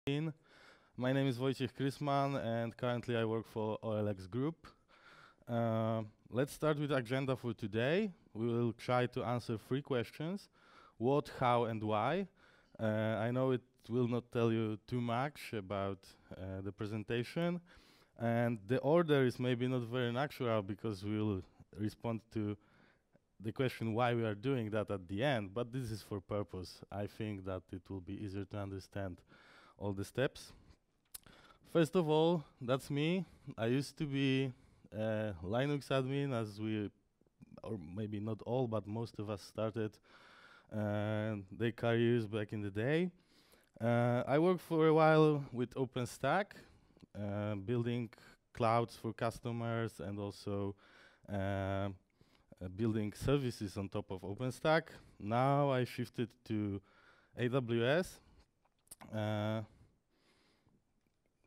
My name is Wojciech Krysmann, and currently I work for OLX Group. Let's start with the agenda for today. We will try to answer 3 questions: what, how, and why. I know it will not tell you too much about the presentation, and the order is maybe not very natural because we will respond to the question why we are doing that at the end, but this is for purpose. I think that it will be easier to understand all the steps. First of all, that's me. I used to be a Linux admin, as we, or maybe not all, but most of us started their careers back in the day. I worked for a while with OpenStack, building clouds for customers and also building services on top of OpenStack. Now I shifted to AWS.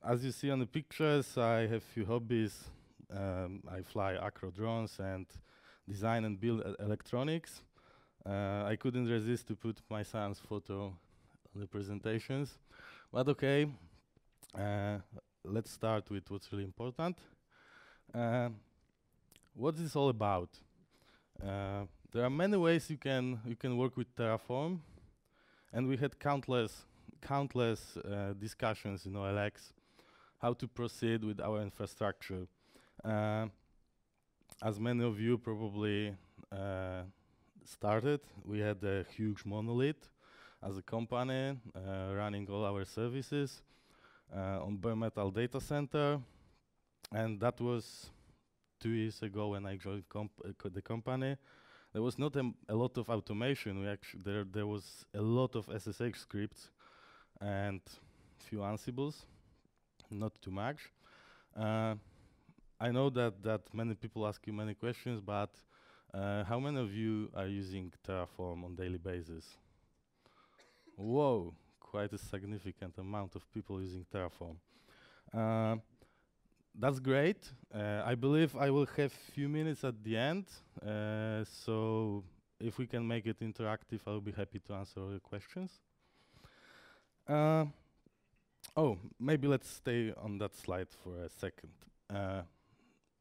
As you see on the pictures, I have few hobbies. I fly acro drones and design and build electronics. I couldn't resist to put my son's photo on the presentations. But okay, let's start with what's really important. What is this all about? There are many ways you can work with Terraform, and we had countless discussions in OLX how to proceed with our infrastructure. As many of you probably started, we had a huge monolith as a company running all our services on bare metal data center, and that was 2 years ago when I joined the company. There was not a lot of automation. There was a lot of SSH scripts and few Ansibles, not too much. I know that many people ask you many questions, but how many of you are using Terraform on daily basis? Whoa, quite a significant amount of people using Terraform. That's great. I believe I will have few minutes at the end, so if we can make it interactive, I'll be happy to answer all your questions. Oh, maybe let's stay on that slide for a second.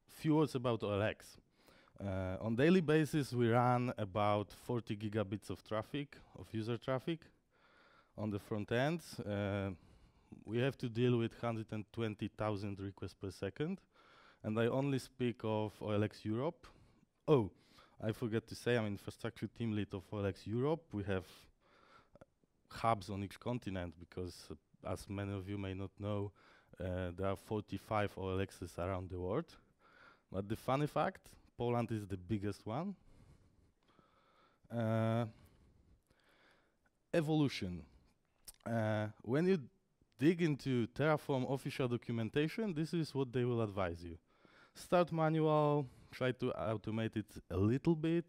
Few words about OLX. On daily basis, we run about 40 gigabits of traffic, of user traffic on the front end. We have to deal with 120,000 requests per second, and I only speak of OLX Europe. Oh, I forgot to say I'm infrastructure team lead of OLX Europe. We have hubs on each continent because, as many of you may not know, there are 45 OLXs around the world. But the funny fact, Poland is the biggest one. Evolution. When you dig into Terraform official documentation, this is what they will advise you. Start manual, try to automate it a little bit,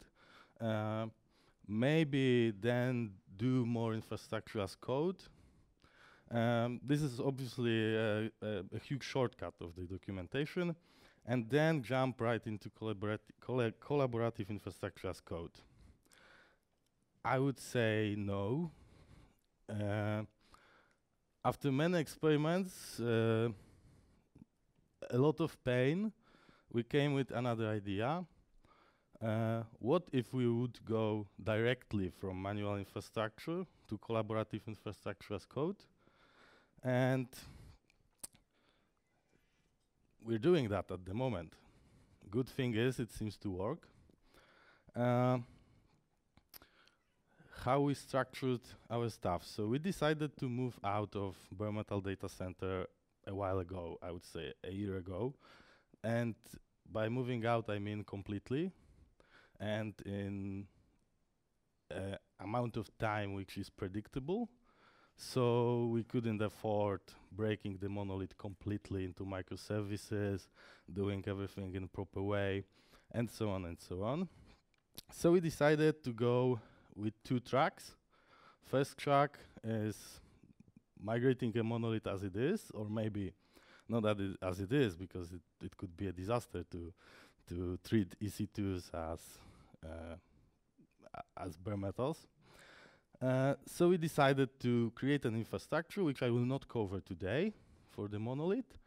maybe then do more infrastructure as code. This is obviously a huge shortcut of the documentation, and then jump right into collaborative infrastructure as code. I would say no. After many experiments, a lot of pain, we came with another idea. What if we would go directly from manual infrastructure to collaborative infrastructure as code? And we're doing that at the moment. Good thing is, it seems to work. How we structured our stuff. So we decided to move out of bare metal data center a while ago, I would say a year ago. And by moving out, I mean completely. And in amount of time which is predictable. So we couldn't afford breaking the monolith completely into microservices, doing everything in a proper way, and so on and so on. So we decided to go with 2 tracks. First track is migrating a monolith as it is, or maybe not as it is, because it could be a disaster to treat EC2s as bare metals. So we decided to create an infrastructure, which I will not cover today for the monolith.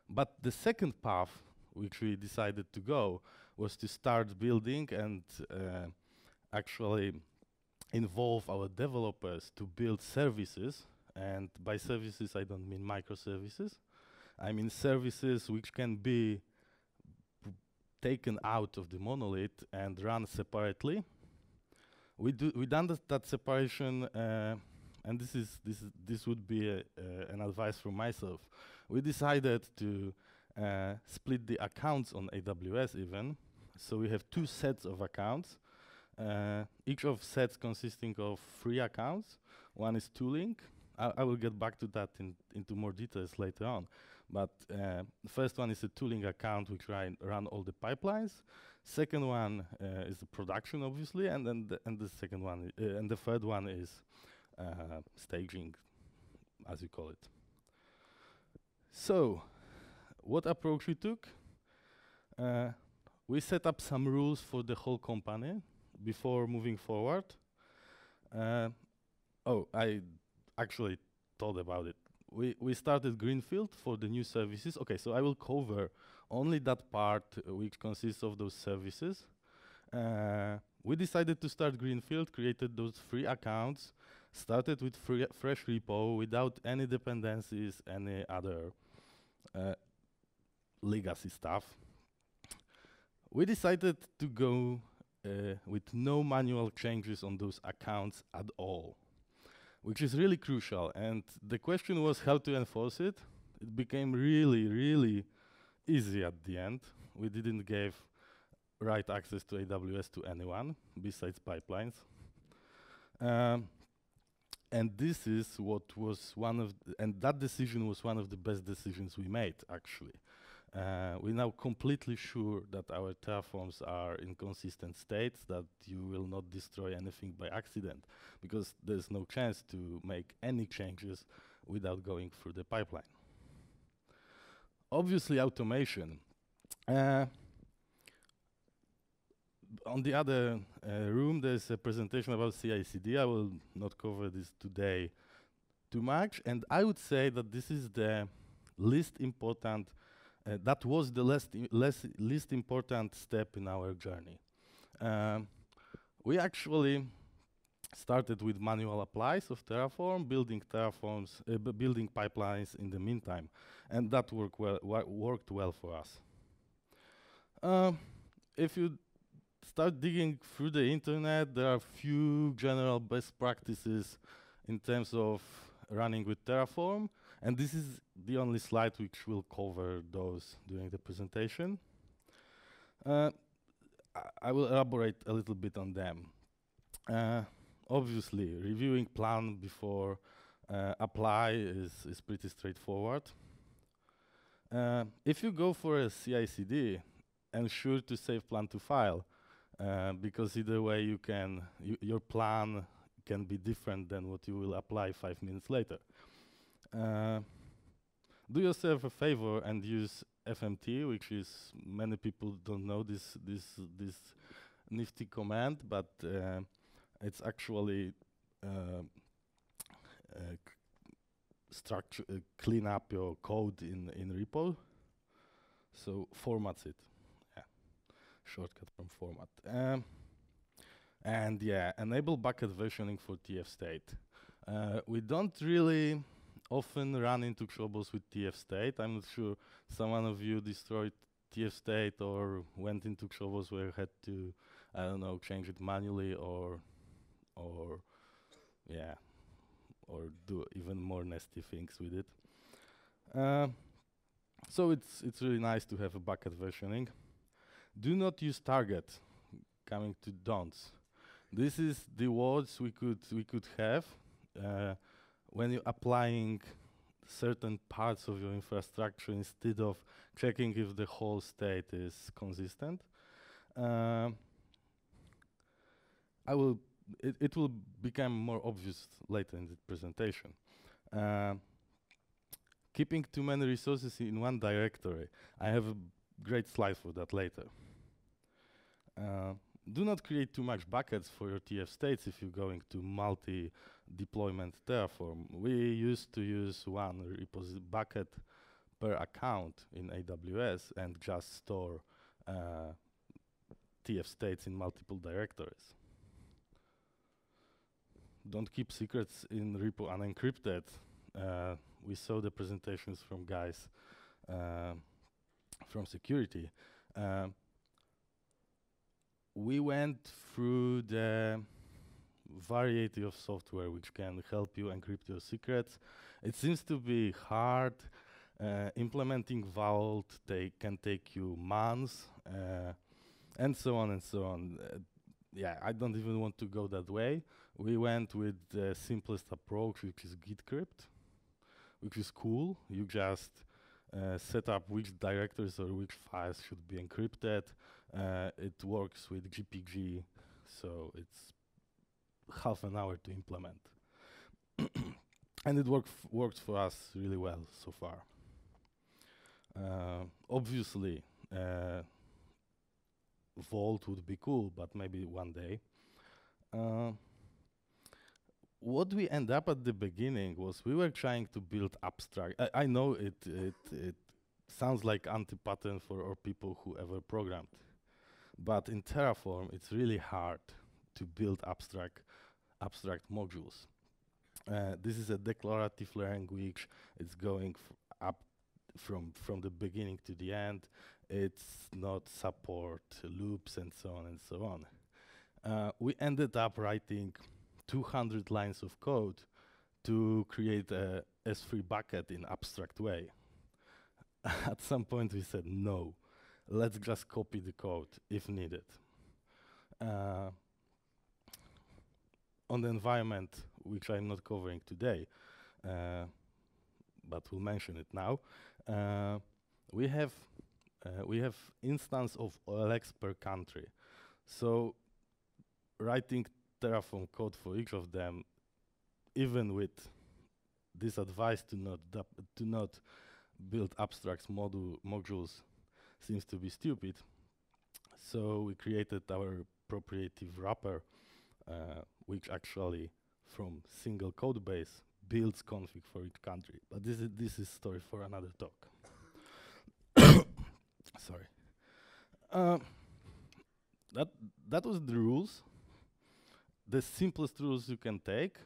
But the second path, which we decided to go, was to start building and actually involve our developers to build services. And by services, I don't mean microservices. I mean services which can be taken out of the monolith and run separately. We done that separation, and this would be an advice from myself. We decided to split the accounts on AWS even. So we have two sets of accounts, each of sets consisting of 3 accounts. One is tooling. I will get back to that into more details later on. But the first one is a tooling account which run all the pipelines. Second one is the production, obviously, and then the second one and the third one is staging, as you call it. So, what approach we took? We set up some rules for the whole company before moving forward. I actually thought about it. We started Greenfield for the new services. Okay, so I will cover only that part which consists of those services. We decided to start Greenfield, created those 3 accounts, started with fresh repo without any dependencies, any other legacy stuff. We decided to go with no manual changes on those accounts at all, which is really crucial. And the question was how to enforce it. It became really, really easy at the end. We didn't give right access to AWS to anyone besides pipelines. And this is what was and that decision was one of the best decisions we made, actually. We're now completely sure that our Terraforms are in consistent states, that you will not destroy anything by accident, because there's no chance to make any changes without going through the pipeline. Obviously, automation. On the other room, there's a presentation about CI/CD. I will not cover this today too much, and I would say that this is the least important that was the least important step in our journey. We actually started with manual applies of Terraform, building pipelines in the meantime, and that worked well for us. If you start digging through the internet, there are few general best practices in terms of running with Terraform. And this is the only slide which will cover those during the presentation. I will elaborate a little bit on them. Obviously, reviewing plan before apply is pretty straightforward. If you go for a CI/CD, ensure to save plan to file, because either way your plan can be different than what you will apply 5 minutes later. Do yourself a favor and use FMT, which is, many people don't know this nifty command, but it's actually clean up your code in repo. So formats it, yeah, shortcut from format. And yeah, enable bucket versioning for TF state. We don't really often run into troubles with TF state. I'm not sure someone of you destroyed TF state or went into troubles where you had to, I don't know, change it manually or do even more nasty things with it. So it's really nice to have a bucket versioning. Do not use target. Coming to don'ts. This is the words we could have when you're applying certain parts of your infrastructure instead of checking if the whole state is consistent. It will become more obvious later in the presentation. Keeping too many resources in one directory. I have a great slide for that later. do not create too much buckets for your TF states if you're going to multi-deployment Terraform. We used to use one bucket per account in AWS and just store TF states in multiple directories. Don't keep secrets in repo unencrypted. We saw the presentations from guys from security. We went through the variety of software which can help you encrypt your secrets. It seems to be hard. Implementing Vault can take you months, and so on and so on. Yeah, I don't even want to go that way. We went with the simplest approach, which is Gitcrypt, which is cool. You just set up which directories or which files should be encrypted. It works with GPG, so it's half an hour to implement. And it works for us really well so far. Obviously, Vault would be cool, but maybe one day. What we end up at the beginning was we were trying to build abstract. I know it sounds like anti-pattern for all people who ever programmed, but in Terraform it's really hard to build abstract modules. This is a declarative language. It's going up from the beginning to the end. It's not support loops and so on and so on. We ended up writing 200 lines of code to create a S3 bucket in abstract way. At some point we said, no, let's just copy the code if needed. On the environment, which I'm not covering today, but we'll mention it now, we have instance of OLX per country. So writing Terraform code for each of them, even with this advice to not build abstract modules, seems to be stupid. So we created our proprietary wrapper, which actually, from single code base, builds config for each country. But this is story for another talk. Sorry. That was the rules. The simplest rules you can take.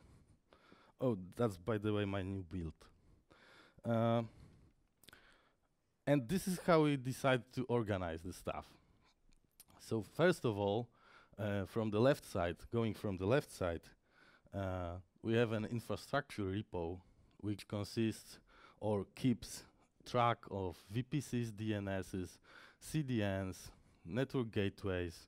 Oh, that's, by the way, my new build. And this is how we decide to organize the stuff. So first of all, from the left side, we have an infrastructure repo which consists or keeps track of VPCs, DNSs, CDNs, network gateways.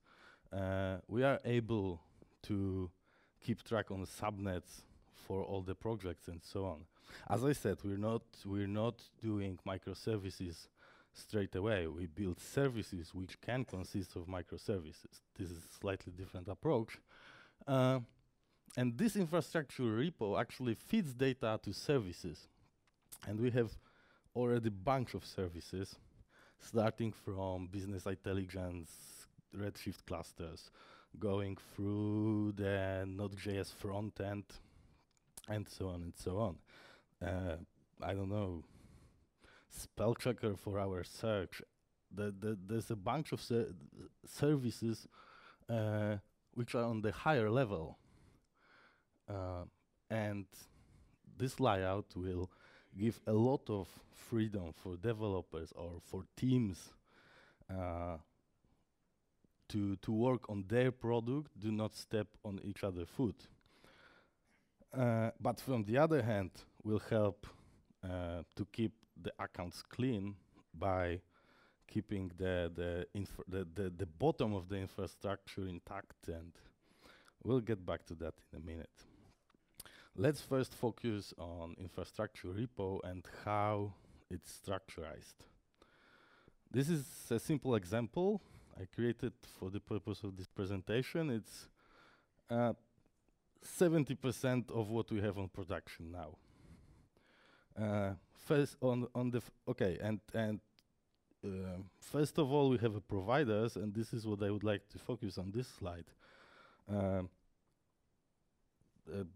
We are able to keep track on subnets for all the projects and so on. As I said, we're not doing microservices straight away. We build services which can consist of microservices. This is a slightly different approach. And this infrastructure repo actually feeds data to services. And we have already a bunch of services, starting from business intelligence, Redshift clusters, going through the Node.js front end, and so on and so on. I don't know, spell checker for our search. There's a bunch of services which are on the higher level. And this layout will give a lot of freedom for developers or for teams to work on their product, do not step on each other's foot. But from the other hand, will help to keep the accounts clean by keeping the bottom of the infrastructure intact, and we'll get back to that in a minute. Let's first focus on infrastructure repo and how it's structurized. This is a simple example I created for the purpose of this presentation. It's 70% of what we have on production now. First, and first of all, we have providers, and this is what I would like to focus on this slide.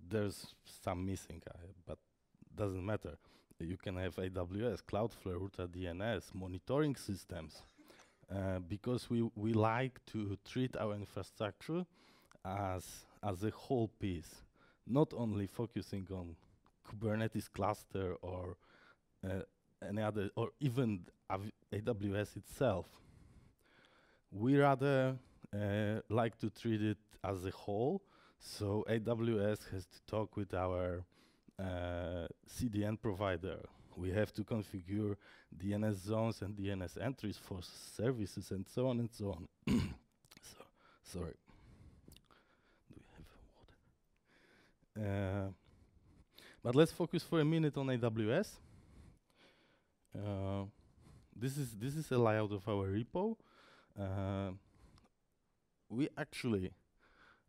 There's some missing, but doesn't matter. You can have AWS, Cloudflare, Router DNS, monitoring systems, because we like to treat our infrastructure as a whole piece, not only focusing on Kubernetes cluster or any other, or even AWS itself. We rather like to treat it as a whole. So AWS has to talk with our CDN provider. We have to configure DNS zones and DNS entries for services and so on and so on. Sorry. Do we have water? But let's focus for a minute on AWS. This is a layout of our repo. We actually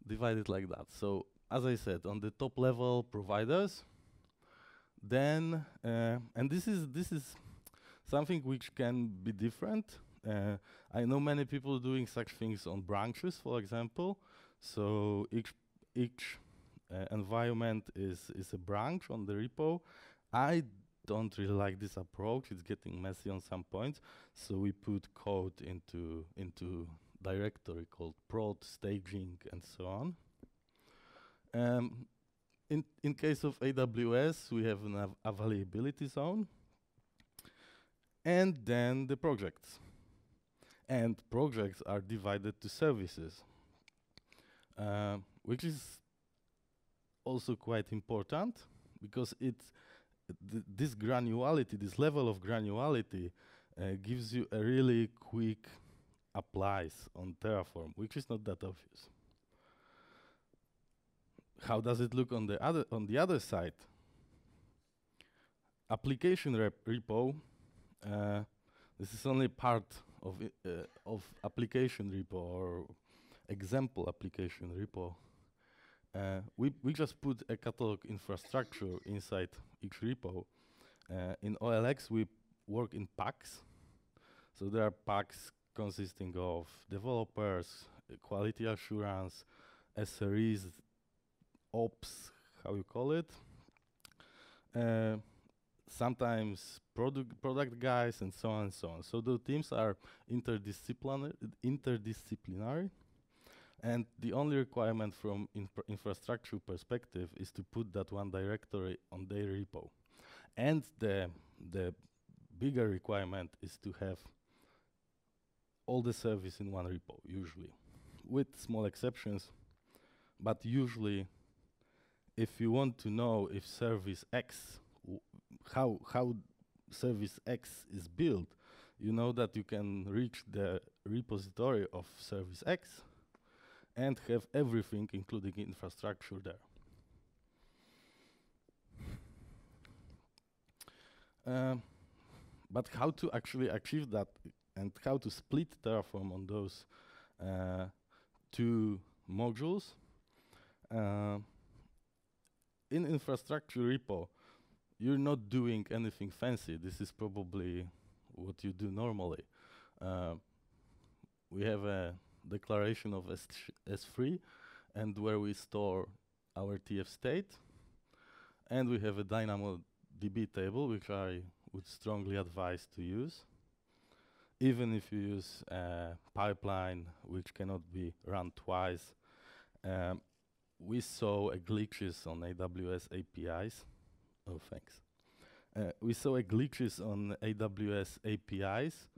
divide it like that. So as I said, on the top level providers, then and this is something which can be different. I know many people doing such things on branches, for example. So each environment is a branch on the repo. I don't really like this approach. It's getting messy on some points. So we put code into directory called prod, staging, and so on. In case of AWS, we have an availability zone, and then the projects. And projects are divided to services, which is also quite important because this granularity, this level of granularity, gives you a really quick applies on Terraform, which is not that obvious. How does it look on the other side? Application repo. This is only part of application repo or example application repo. We just put a catalog infrastructure inside each repo. In OLX, we work in packs. So there are packs consisting of developers, quality assurance, SREs, ops, how you call it. Sometimes product guys, and so on and so on. So the teams are interdisciplinary, and the only requirement from infrastructure perspective is to put that one directory on their repo. And the bigger requirement is to have all the service in one repo, usually, with small exceptions. But usually, if you want to know if service X, how service X is built, you know that you can reach the repository of service X and have everything, including infrastructure there. But how to actually achieve that and how to split Terraform on those two modules? In infrastructure repo, you're not doing anything fancy. This is probably what you do normally. We have a declaration of S3, and where we store our TF state. And we have a DynamoDB table, which I would strongly advise to use, even if you use a pipeline which cannot be run twice. We saw glitches on AWS APIs. Oh, thanks. We saw glitches on AWS APIs.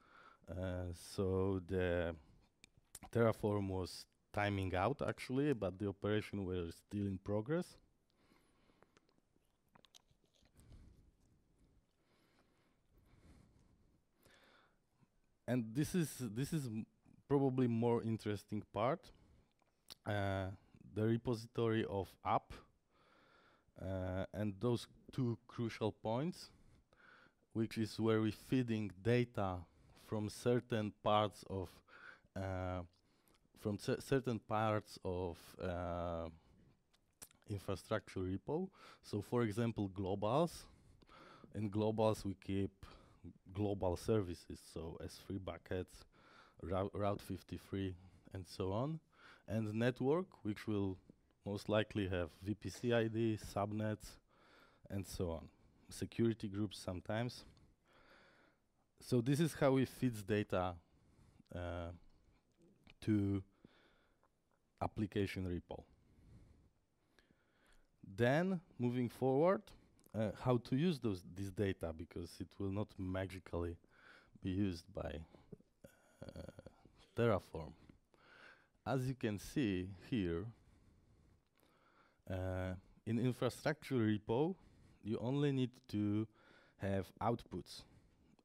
So the Terraform was timing out, actually, but the operation was still in progress. And this is probably more interesting part. The repository of app, and those two crucial points, which is where we're feeding data from certain parts of infrastructure repo. So, for example, globals. In globals, we keep global services, so S3 buckets, Route 53, and so on, and network, which will most likely have VPC ID, subnets, and so on. Security groups sometimes. So this is how we feed data to application repo. Then, moving forward, how to use this data, because it will not magically be used by Terraform. As you can see here, in infrastructure repo, you only need to have outputs,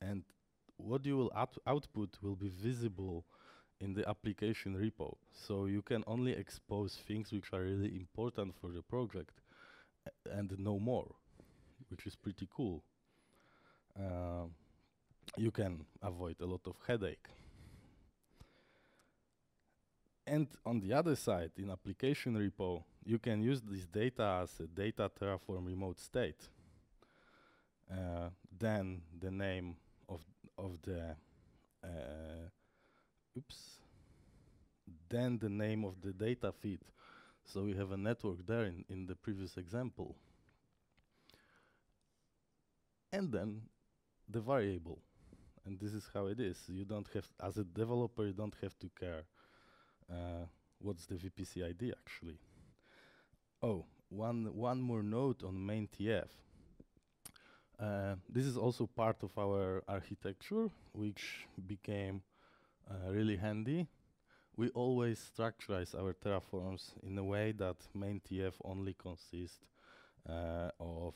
and what you will output will be visible in the application repo. So you can only expose things which are really important for the project and no more, which is pretty cool. You can avoid a lot of headache. And on the other side, in application repo, you can use this data as a data Terraform remote state. Then the name of the then the name of the data feed. So we have a network there in the previous example. And then the variable. And this is how it is. You don't have, as a developer, you don't have to care what's the VPC ID actually. Oh, one more note on main TF. This is also part of our architecture, which became really handy. We always structurize our Terraforms in a way that main TF only consists of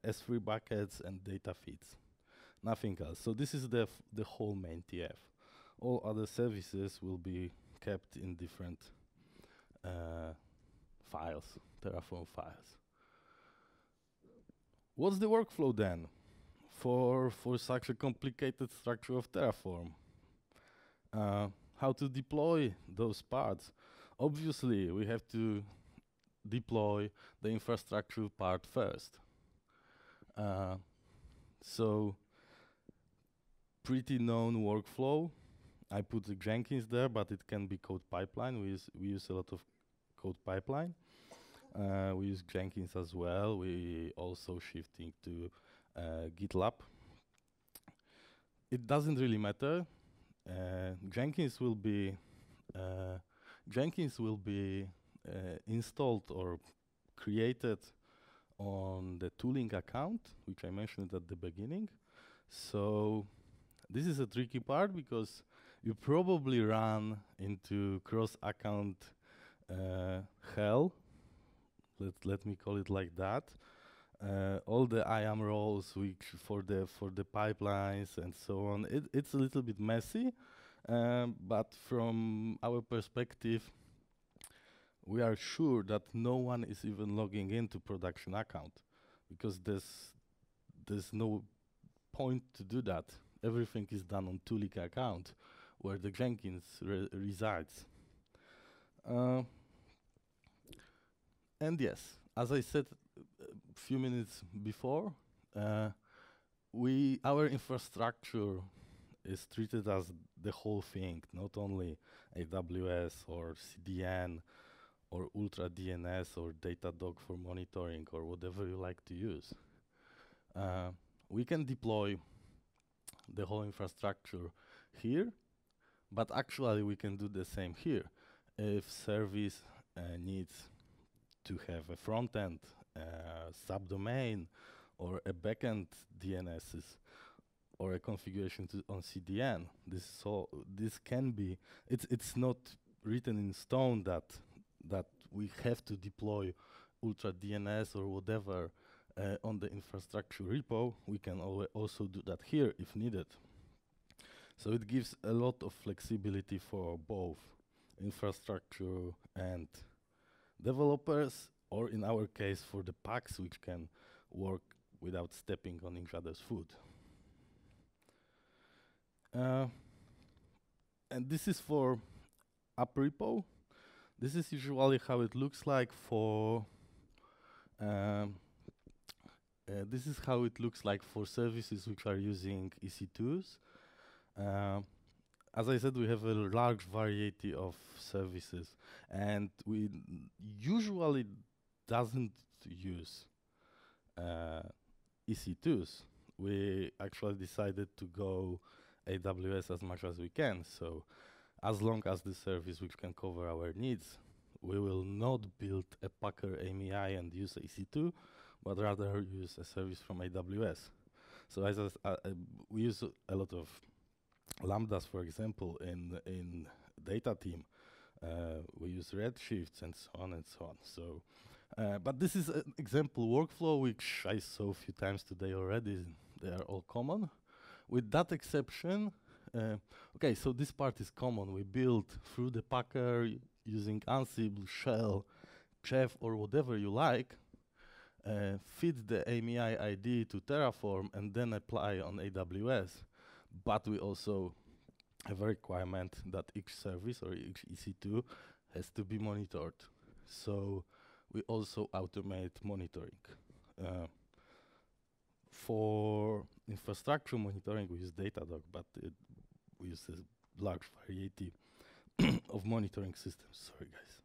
S3 buckets and data feeds, nothing else. So this is the whole main TF. All other services will be kept in different files, Terraform files. What's the workflow then for such a complicated structure of Terraform? How to deploy those parts? Obviously, we have to deploy the infrastructure part first. So, pretty known workflow. I put the Jenkins there, but it can be code pipeline. We use a lot of code pipeline. We use Jenkins as well. We also shifting to GitLab. It doesn't really matter. Jenkins will be installed or created on the tooling account, which I mentioned at the beginning. So this is a tricky part because you probably run into cross-account hell. Let me call it like that. All the IAM roles, which for the pipelines and so on, it's a little bit messy, but from our perspective, we are sure that no one is even logging into production account, because there's no point to do that. Everything is done on tooling account, where the Jenkins resides. And yes, as I said a few minutes before, our infrastructure is treated as the whole thing, not only AWS or CDN or Ultra DNS or Datadog for monitoring or whatever you like to use. We can deploy the whole infrastructure here, but actually we can do the same here. If service needs to have a front end, subdomain, or a backend DNSs, or a configuration on CDN, this can be. It's not written in stone that we have to deploy Ultra DNS or whatever on the infrastructure repo. We can also do that here if needed. So it gives a lot of flexibility for both infrastructure and developers, or in our case for the packs, which can work without stepping on each other's foot. And this is for app repo. This is usually how it looks like for This is how it looks like for services which are using EC2s. As I said, we have a large variety of services, and we usually doesn't use EC2s. We actually decided to go AWS as much as we can. So as long as the service which can cover our needs, we will not build a Packer AMI and use EC2, but rather use a service from AWS. So as we use a lot of Lambdas, for example, in data team. We use Redshifts and so on and so on. So, but this is an example workflow which I saw a few times today already. They are all common. With that exception, okay, so this part is common. We build through the Packer using Ansible, Shell, Chef, or whatever you like, feed the AMI ID to Terraform, and then apply on AWS. But we also have a requirement that each service or each EC2 has to be monitored. So we also automate monitoring. For infrastructure monitoring, we use Datadog, but we use a large variety of monitoring systems. Sorry, guys.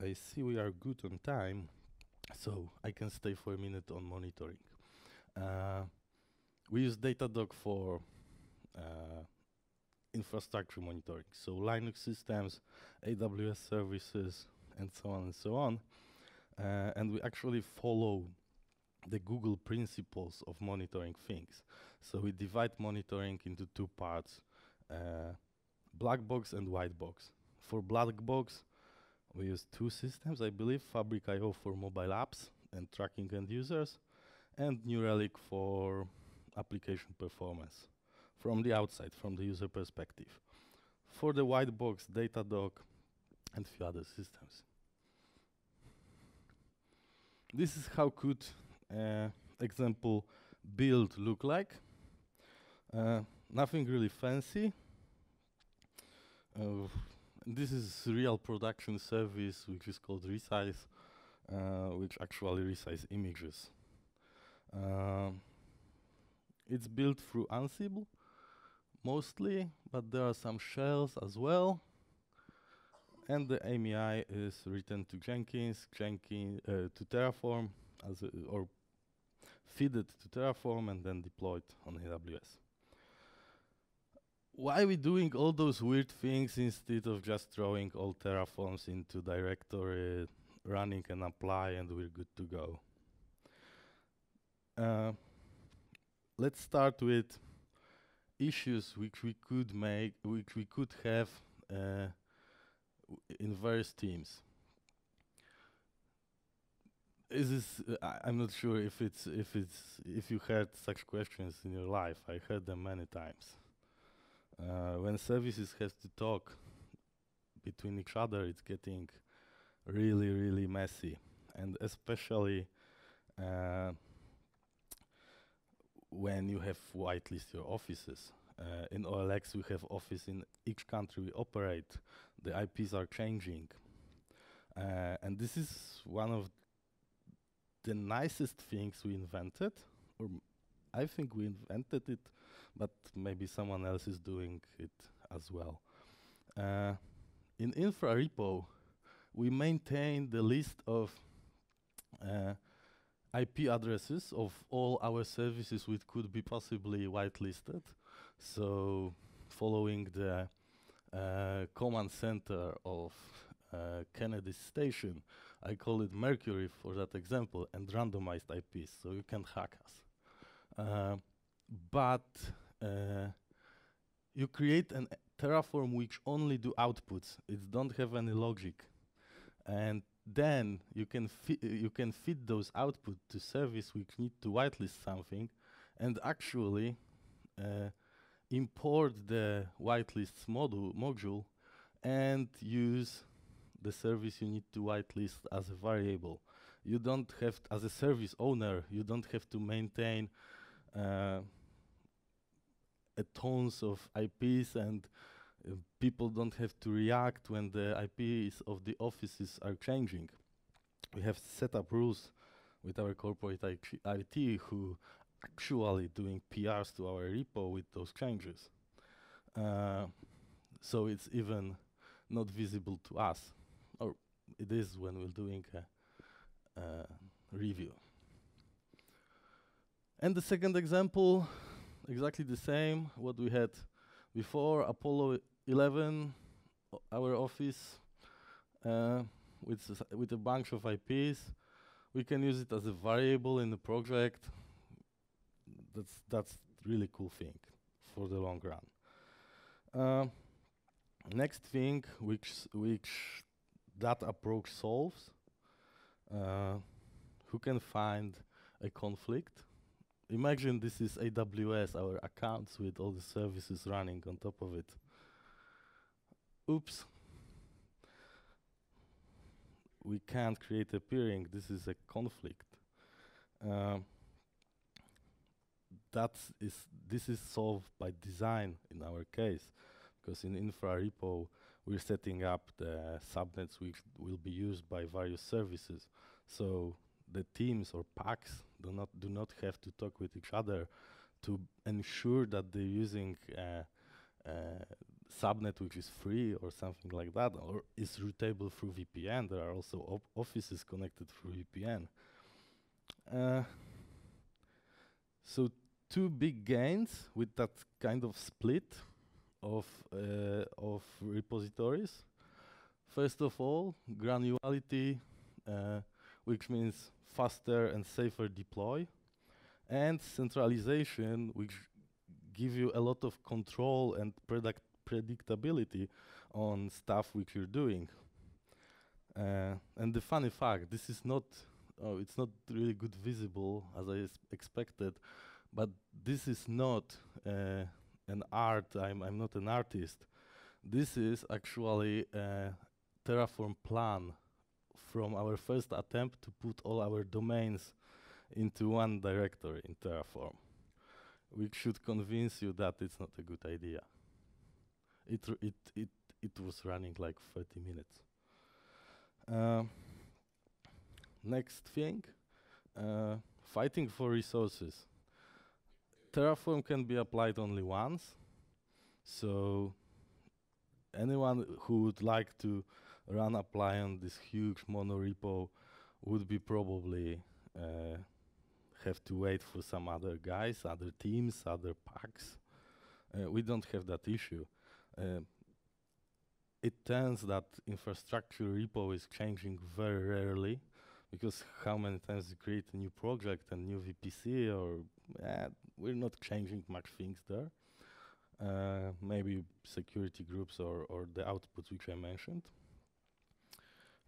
I see we are good on time, so I can stay for a minute on monitoring. We use Datadog for infrastructure monitoring, so Linux systems, AWS services, and so on and so on. And we actually follow the Google principles of monitoring things. So we divide monitoring into two parts, black box and white box. For black box, we use two systems, I believe, Fabric.io for mobile apps and tracking end users, and New Relic for application performance from the outside, from the user perspective. For the white box, Datadog and few other systems. This is how could example build look like. Nothing really fancy. This is real production service which is called Resize, which actually resize images. It's built through Ansible mostly, but there are some shells as well. And the AMI is written to Jenkins, to Terraform, or feeded to Terraform and then deployed on AWS. Why are we doing all those weird things instead of just throwing all Terraforms into directory, running an apply, and we're good to go? Let's start with issues which we could make, which we could have in various teams. I'm not sure if you heard such questions in your life. I heard them many times. When services have to talk between each other, it's getting really, really messy, and especially when you have whitelist your offices. In OLX, we have office in each country we operate. The IPs are changing. And this is one of the nicest things we invented, or I think we invented it, but maybe someone else is doing it as well. In INFRA repo, we maintain the list of IP addresses of all our services which could be possibly whitelisted. So following the command center of Kennedy Station, I call it Mercury for that example, and randomized IPs, so you can hack us. But you create a Terraform which only do outputs. It don't have any logic. And then you can feed those outputs to service which need to whitelist something, and actually import the whitelists module and use the service you need to whitelist as a variable. You don't have, as a service owner, you don't have to maintain tons of IPs and People don't have to react when the IPs of the offices are changing. We have set up rules with our corporate IT who actually doing PRs to our repo with those changes. So it's even not visible to us, or it is when we're doing a review. And the second example, exactly the same, what we had before, Apollo 11, our office, with a bunch of IPs. We can use it as a variable in the project. That's really cool thing for the long run. Next thing which that approach solves, who can find a conflict? Imagine this is AWS, our accounts with all the services running on top of it. Oops. We can't create a peering. This is a conflict. This is solved by design in our case, because in infra repo we're setting up the subnets which will be used by various services. So the teams or packs do not have to talk with each other to ensure that they're using subnet which is free or something like that, or is routable through VPN. There are also offices connected through VPN. So two big gains with that kind of split of repositories. First of all, granularity, which means faster and safer deploy, and centralization, which give you a lot of control and predictability on stuff which you're doing. And the funny fact, this is not, it's not really good visible as I expected, but this is not an art. I'm not an artist. This is actually a Terraform plan from our first attempt to put all our domains into one directory in Terraform, which should convince you that it's not a good idea. It was running like 30 minutes. Next thing, fighting for resources. Terraform can be applied only once, so anyone who would like to run apply on this huge monorepo would be probably have to wait for some other guys, other teams, other packs. We don't have that issue. It turns that infrastructure repo is changing very rarely, because how many times you create a new project and new VPC, or we're not changing much things there. Maybe security groups or the outputs which I mentioned.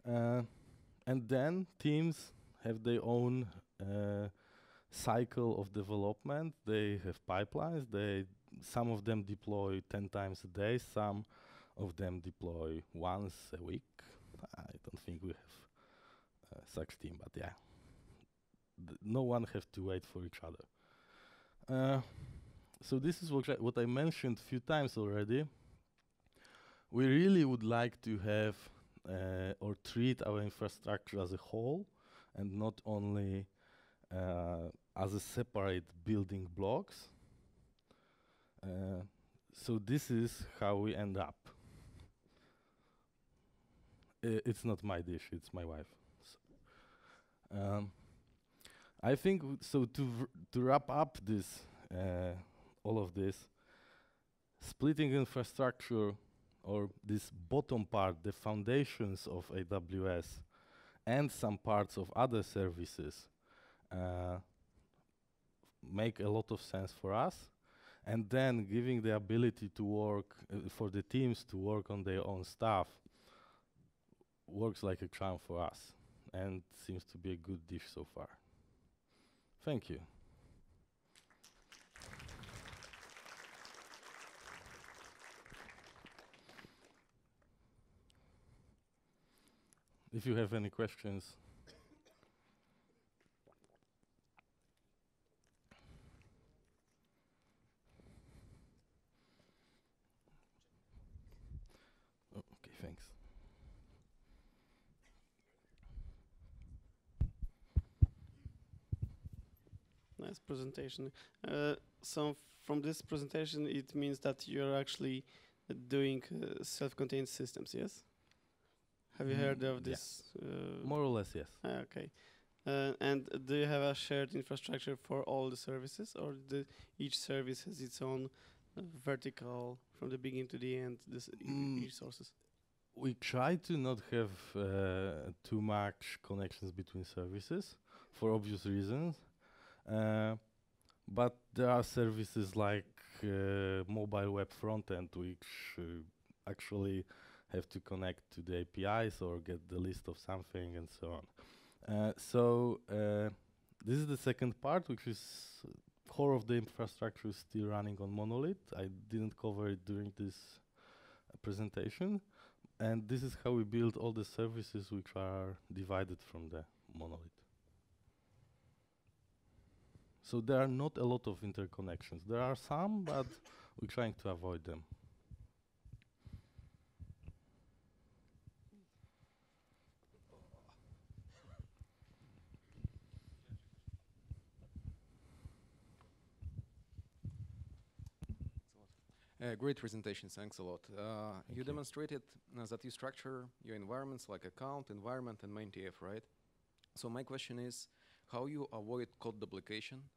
And then teams have their own cycle of development. They have pipelines. Some of them deploy 10 times a day. Some of them deploy once a week. I don't think we have such team, but yeah. No one has to wait for each other. So this is what I mentioned a few times already. We really would like to have or treat our infrastructure as a whole, and not only as a separate building blocks. So this is how we end up. It's not my dish, it's my wife. So, I think so. To wrap up this, all of this, splitting infrastructure, or this bottom part, the foundations of AWS, and some parts of other services, make a lot of sense for us. And then giving the ability to work, for the teams to work on their own stuff, works like a charm for us, and seems to be a good dish so far. Thank you. If you have any questions. Nice presentation. So from this presentation, it means that you're actually doing self-contained systems, yes? Have you heard of this? More or less, yes. Okay. And do you have a shared infrastructure for all the services, or each service has its own vertical from the beginning to the end, resources? We try to not have too much connections between services for obvious reasons. But there are services like mobile web frontend, which actually have to connect to the APIs or get the list of something and so on. So this is the second part, which is core of the infrastructure is still running on monolith. I didn't cover it during this presentation. And this is how we build all the services which are divided from the monolith. So there are not a lot of interconnections. There are some, but we're trying to avoid them. Great presentation, thanks a lot. You you. demonstrated that you structure your environments like account, environment, and main TF, right? So my question is, how you avoid code duplication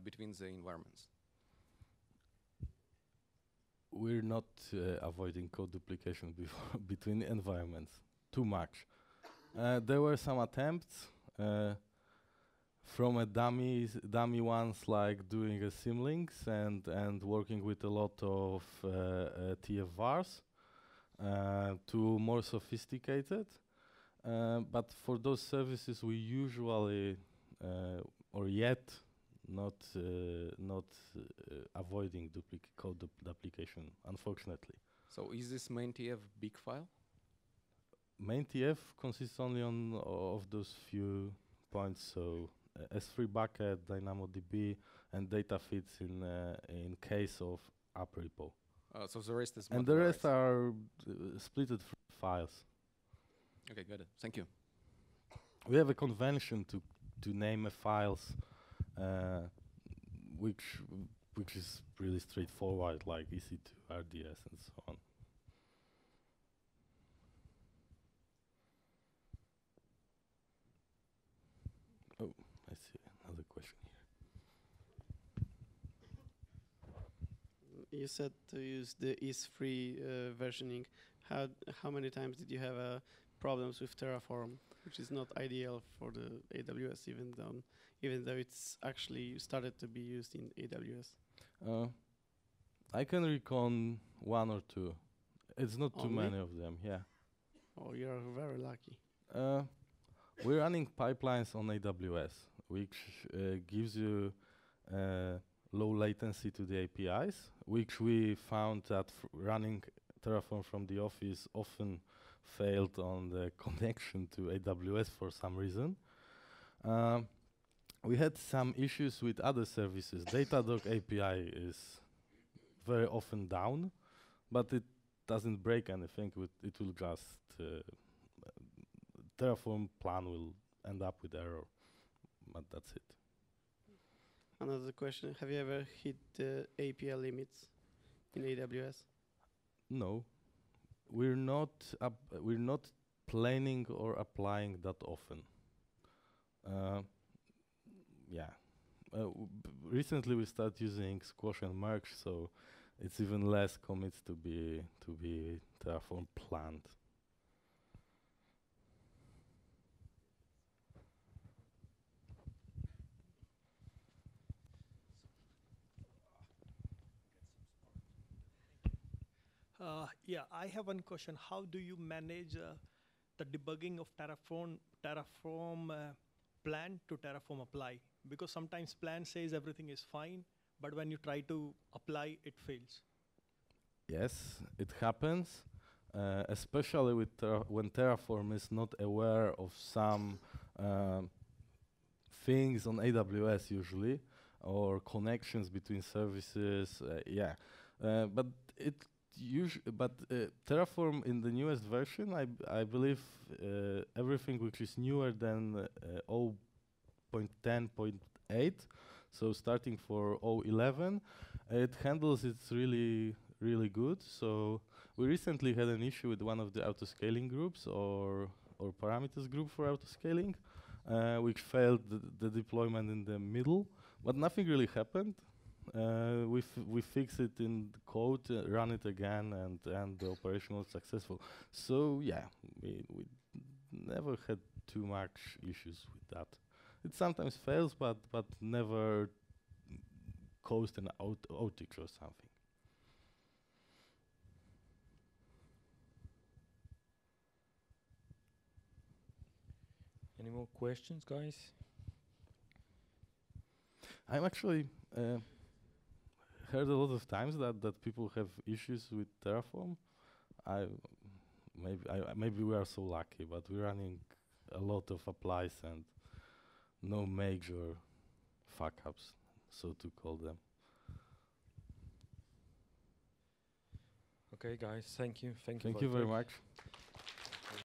between the environments? We're not avoiding code duplication between environments too much. There were some attempts from a dummy ones, like doing a symlinks and working with a lot of TF vars to more sophisticated. But for those services, we usually or yet not avoiding code duplication, unfortunately. So is this main TF big file? Main TF consists only of those few points. So S3 bucket, DynamoDB, and data feeds in case of app repo. So the rest is and the rest are splitted files. Okay, got it. Thank you. We have a convention to name a files, which is really straightforward, like EC2, RDS, and so on. Oh, I see another question here. You said to use the is3 versioning. How many times did you have problems with Terraform, which is not ideal for the AWS, even though it's actually started to be used in AWS? I can recall one or two. It's not too Only? many of them, yeah. Oh, you're very lucky. We're running pipelines on AWS, which gives you low latency to the APIs, which we found that running Terraform from the office often failed on the connection to AWS for some reason. We had some issues with other services. Datadog API is very often down, but it doesn't break anything. It will just Terraform plan will end up with error, but that's it. Another question: have you ever hit the API limits in AWS? No, we're not planning or applying that often. Yeah, recently we started using squash and merge, so it's even less commits to be Terraform planned. Yeah, I have one question. How do you manage the debugging of Terraform plan to Terraform apply? Because sometimes plan says everything is fine, but when you try to apply, it fails. Yes, it happens, especially with when Terraform is not aware of some things on AWS usually, or connections between services. Yeah, but Terraform in the newest version, I believe everything which is newer than 0.10.8, So starting for 0.11, it handles it really, really good. So we recently had an issue with one of the autoscaling groups or parameters group for autoscaling, which failed the deployment in the middle, but nothing really happened. We fixed it in the code, run it again, and the operation was successful. So yeah, we never had too much issues with that. It sometimes fails, but never caused an outage or something. Any more questions, guys? I'm actually heard a lot of times that people have issues with Terraform. Maybe we are so lucky, but we're running a lot of applies and no major fuck-ups, so to call them. Okay, guys, thank you. Thank you very much.